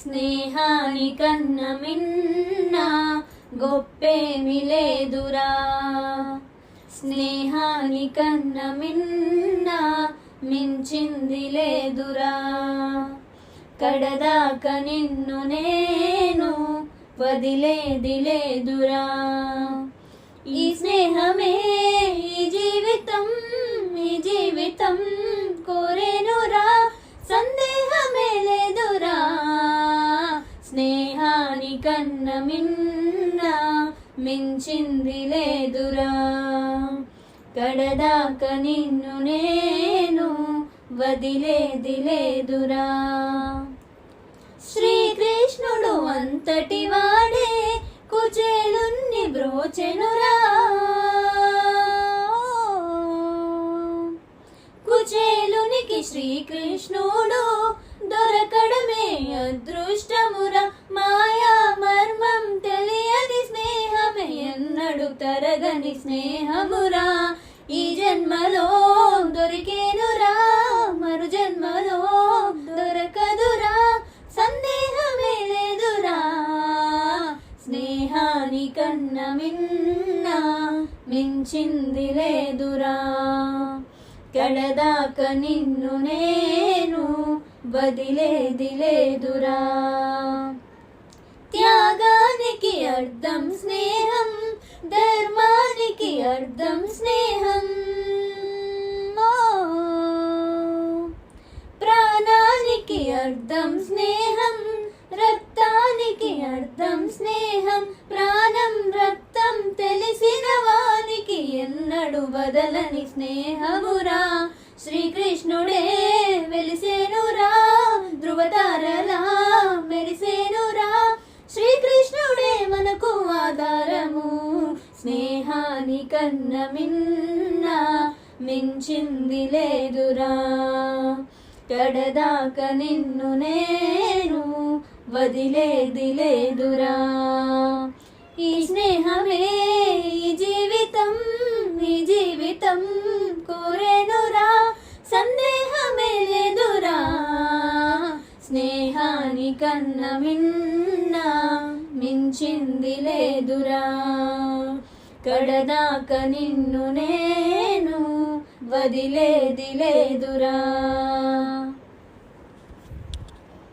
స్నేహాని కన్న మిన్న గొప్పేమి లేదురా, స్నేహాని కన్న మిన్న మించింది లేదురా. కడదాకా నిన్ను నేను వదిలేది లేదురా. ఈ స్నేహమే ఈ జీవితం, ఈ జీవితం కోరేనురా, సందేహమే లేదురా. స్నేహాని కన్న మిన్న మించింది లేదురా. కడదాకా నిన్ను నేను వదిలేది లేదురా. శ్రీకృష్ణుడు అంతటి వాడే కుచేలున్ని బ్రోచెనురా. కుచేలునికి శ్రీకృష్ణుడు దొరకడమే అదృష్టమురా. మాయా మర్మం తెలియని స్నేహమే ఎన్నడు తరగని స్నేహమురా. ఈ జన్మలో దొరికేనురా, మరు జన్మలో దొరకదురా, సందేహమే లేదురా. స్నేహాని కన్న మిన్న మించింది లేదురా. కడదాకా నిన్ను నేను వదిలేది లేదురా. త్యాగానికి అర్థం స్నేహం, ధర్మానికి అర్థం స్నేహం. ప్రాణానికి అర్థం స్నేహం, రక్తానికి అర్థం స్నేహం. ప్రాణం రక్తం తెలిసిన వానికి ఎన్నడు వదలని స్నేహమురా. శ్రీకృష్ణుడే వెలిసేనురా, ధృవతారలా మెరిసేనురా. శ్రీకృష్ణుడే మనకు ఆధారము, స్నేహాని కన్న మిన్న మించింది లేదురా. కడదాకా నిన్ను నేను వదిలేది లేదురా. ఈ స్నేహమే ఈ జీవితం, ఈ జీవితం కోరేనురా, సందేహమే లేదురా. స్నేహాని కన్న మిన్న మించింది లేదురా. కడదాకా నిన్ను నేను వదిలేది లేదురా.